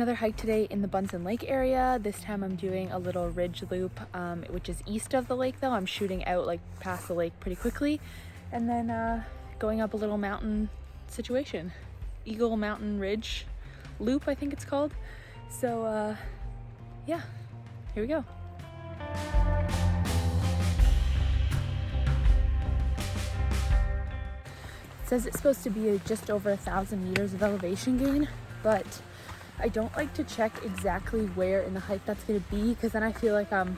another hike today in the Bunsen Lake area. This time I'm doing a little ridge loop, which is east of the lake though. I'm shooting out like past the lake pretty quickly and then going up a little mountain situation. Eagle Mountain Ridge Loop, I think it's called. So yeah, here we go. It says it's supposed to be just over 1,000 meters of elevation gain, but I don't like to check exactly where in the hike that's going to be because then I feel like I'm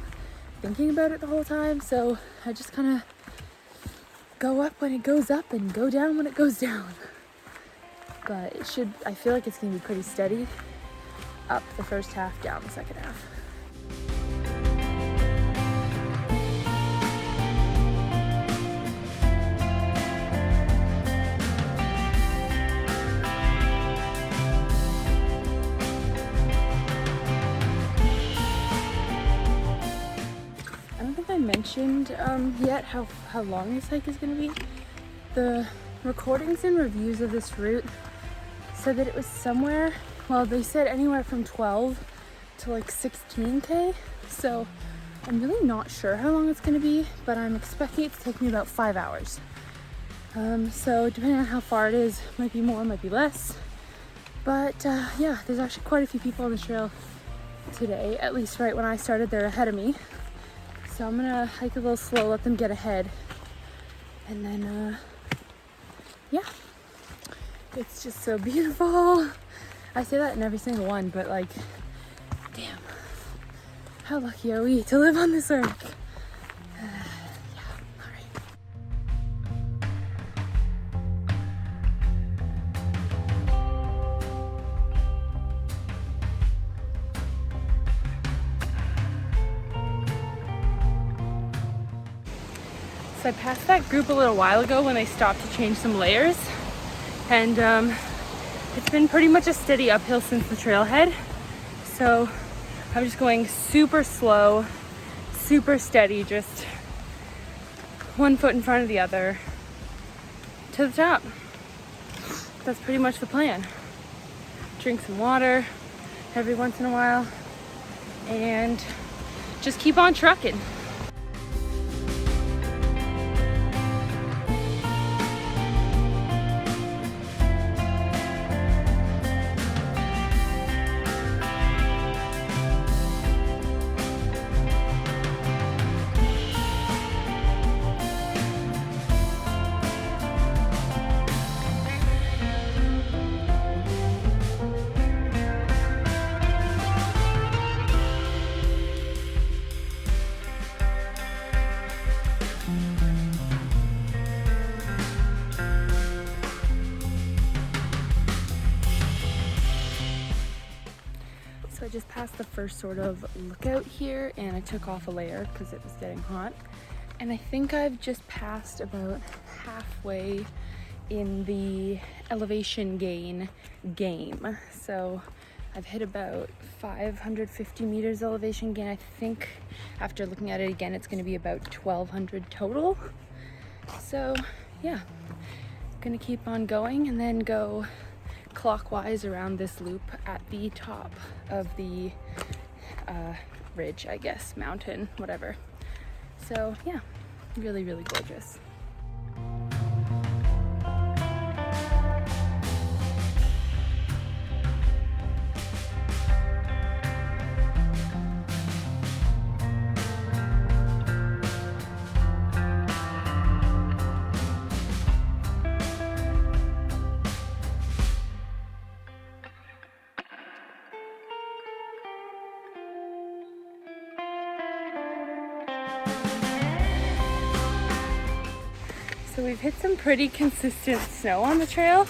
thinking about it the whole time. So I just kind of go up when it goes up and go down when it goes down. But I feel like it's going to be pretty steady. Up the first half, down the second half. I mentioned yet how long this hike is going to be. The recordings and reviews of this route said that it was somewhere, well, they said anywhere from 12 to like 16k, so I'm really not sure how long it's going to be, but I'm expecting it to take me about 5 hours. So depending on how far it is, might be more, might be less, but yeah, there's actually quite a few people on the trail today. At least right when I started, they're ahead of me. So I'm gonna hike a little slow, let them get ahead. And then, yeah, it's just so beautiful. I say that in every single one, but like, damn, how lucky are we to live on this earth? So I passed that group a little while ago when they stopped to change some layers, and it's been pretty much a steady uphill since the trailhead. So I'm just going super slow, super steady, just one foot in front of the other to the top. That's pretty much the plan. Drink some water every once in a while and just keep on trucking. So I just passed the first sort of lookout here and I took off a layer because it was getting hot. And I think I've just passed about halfway in the elevation gain game. So I've hit about 550 meters elevation gain. I think after looking at it again, it's gonna be about 1,200 total. So yeah, gonna keep on going and then go clockwise around this loop at the top of the ridge, I guess, mountain, whatever. So yeah, really, really gorgeous. So we've hit some pretty consistent snow on the trail,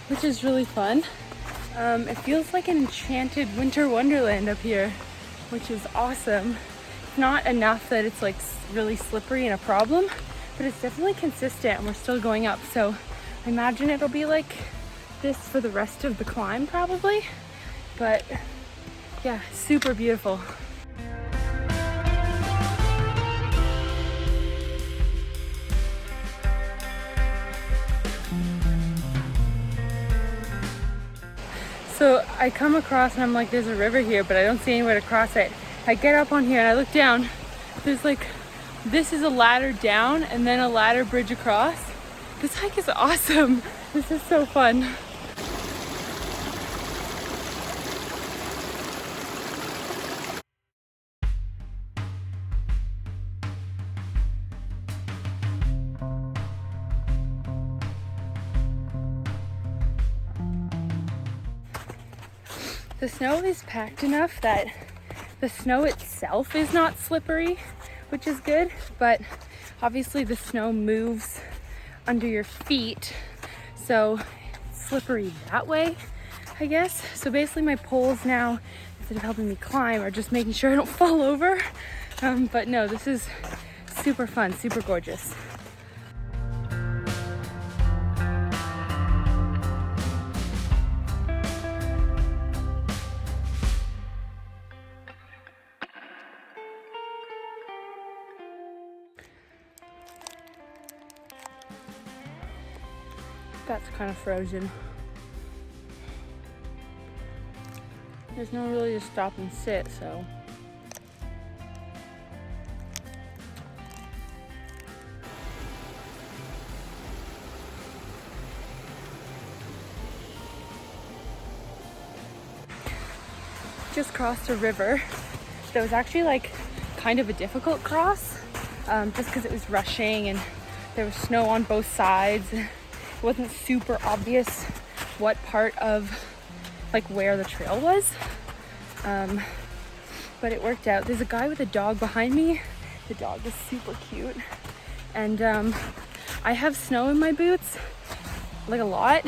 which is really fun. It feels like an enchanted winter wonderland up here, which is awesome. It's not enough that it's like really slippery and a problem, but it's definitely consistent and we're still going up. So I imagine it'll be like this for the rest of the climb probably, but yeah, super beautiful. So I come across and I'm like, there's a river here, but I don't see anywhere to cross it. I get up on here and I look down. There's like, this is a ladder down and then a ladder bridge across. This hike is awesome. This is so fun. The snow is packed enough that the snow itself is not slippery, which is good, but obviously the snow moves under your feet, so it's slippery that way, I guess. So basically my poles now, instead of helping me climb, are just making sure I don't fall over. But no, this is super fun, super gorgeous. That's kind of frozen. There's no really to stop and sit, so. Just crossed a river that was actually like kind of a difficult cross, just because it was rushing and there was snow on both sides. It wasn't super obvious what part of like where the trail was, but it worked out. There's a guy with a dog behind me. The dog is super cute, and I have snow in my boots, like a lot,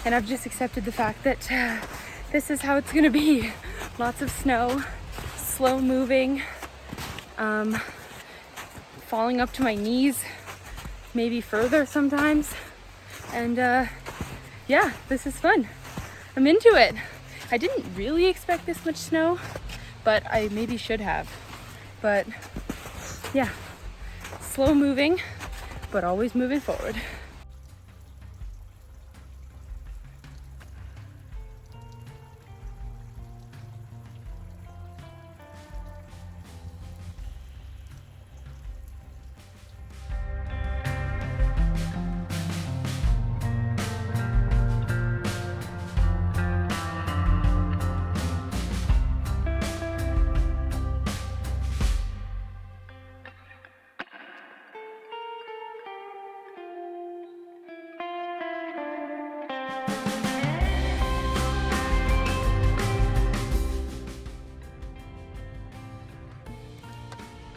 and I've just accepted the fact that this is how it's gonna be. Lots of snow, slow moving, falling up to my knees, maybe further sometimes. And yeah, this is fun. I'm into it. I didn't really expect this much snow, but I maybe should have. But yeah, slow moving, but always moving forward.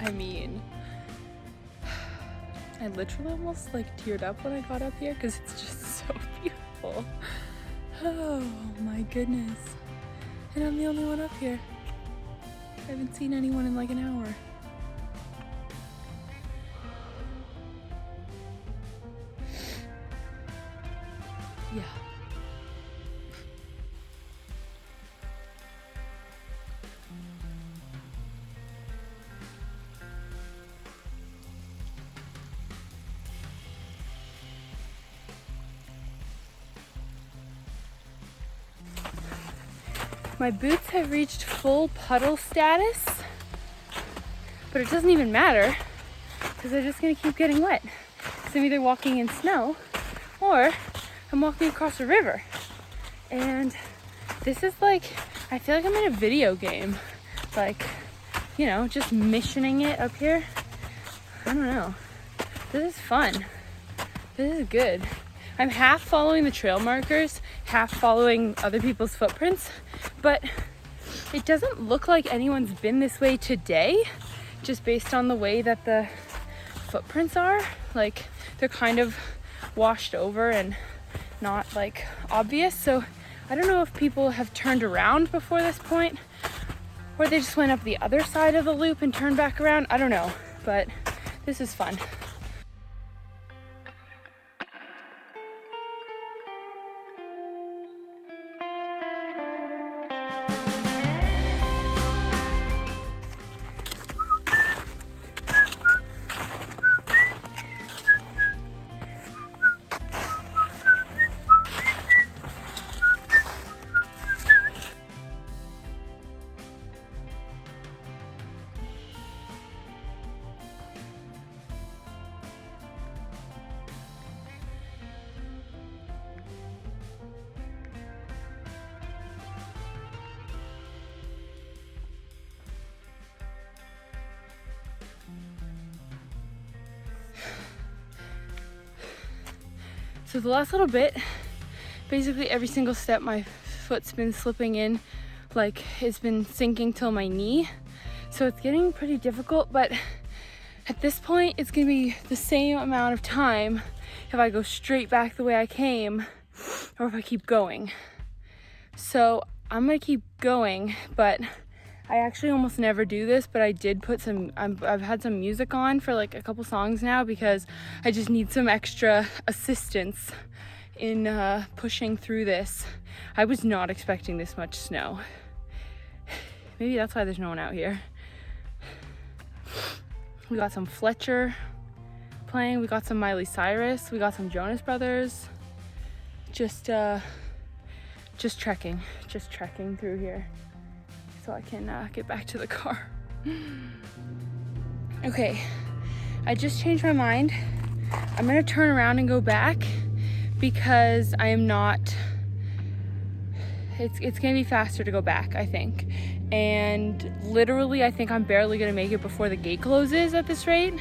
I mean, I literally almost like teared up when I got up here because it's just so beautiful. Oh my goodness. And I'm the only one up here. I haven't seen anyone in like an hour. Yeah. My boots have reached full puddle status, but it doesn't even matter because they're just gonna keep getting wet. So I'm either walking in snow or I'm walking across a river. And this is like, I feel like I'm in a video game. Like, you know, just missioning it up here. I don't know. This is fun. This is good. I'm half following the trail markers, half following other people's footprints, but it doesn't look like anyone's been this way today, just based on the way that the footprints are. Like, they're kind of washed over and not like obvious. So I don't know if people have turned around before this point, or they just went up the other side of the loop and turned back around. I don't know, but this is fun. So the last little bit, basically every single step my foot's been slipping in, like it's been sinking till my knee. So it's getting pretty difficult, but at this point it's gonna be the same amount of time if I go straight back the way I came or if I keep going. So I'm gonna keep going, but I actually almost never do this, but I did put some, I've had some music on for like a couple songs now because I just need some extra assistance in pushing through this. I was not expecting this much snow. Maybe that's why there's no one out here. We got some Fletcher playing, we got some Miley Cyrus, we got some Jonas Brothers. Just trekking through here so I can get back to the car. Okay, I just changed my mind. I'm gonna turn around and go back because I am not, it's gonna be faster to go back, I think. And literally, I think I'm barely gonna make it before the gate closes at this rate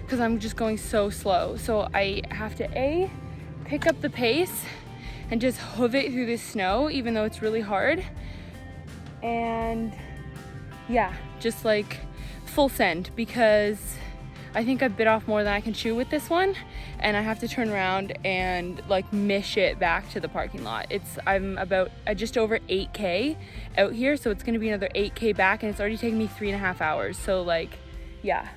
because I'm just going so slow. So I have to A, pick up the pace and just hoof it through this snow, even though it's really hard. And yeah, just like full send, because I think I bit off more than I can chew with this one, and I have to turn around and like mish it back to the parking lot. I'm about just over 8K out here, so it's gonna be another 8K back, and it's already taken me 3.5 hours. So like, yeah,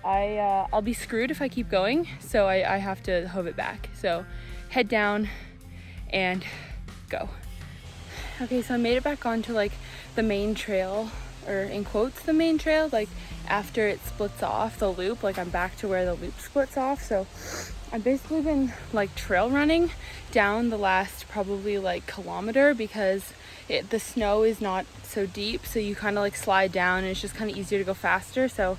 I'll be screwed if I keep going, so I have to hove it back. So head down and go. Okay, so I made it back onto like the main trail, or in quotes the main trail, like after it splits off the loop, like I'm back to where the loop splits off. So I've basically been like trail running down the last probably like kilometer because the snow is not so deep, so you kind of like slide down and it's just kind of easier to go faster. So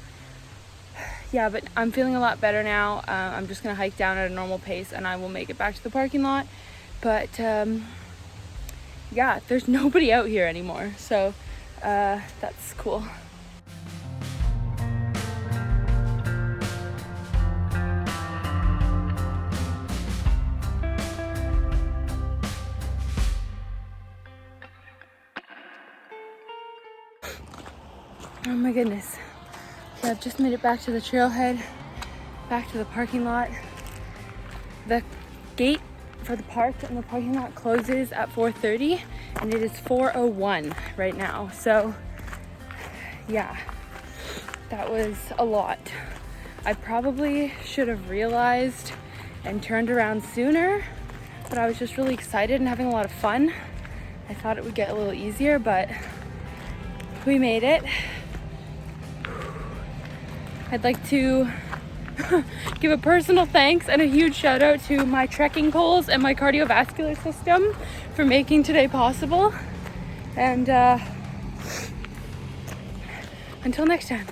yeah, but I'm feeling a lot better now. I'm just gonna hike down at a normal pace and I will make it back to the parking lot. But yeah, there's nobody out here anymore, so that's cool. Oh my goodness. Okay, I've just made it back to the trailhead, back to the parking lot. The gate for the park and the parking lot closes at 4:30 and it is 4:01 right now. So yeah, that was a lot. I probably should have realized and turned around sooner, but I was just really excited and having a lot of fun. I thought it would get a little easier, but we made it. I'd like to give a personal thanks and a huge shout out to my trekking poles and my cardiovascular system for making today possible. And until next time.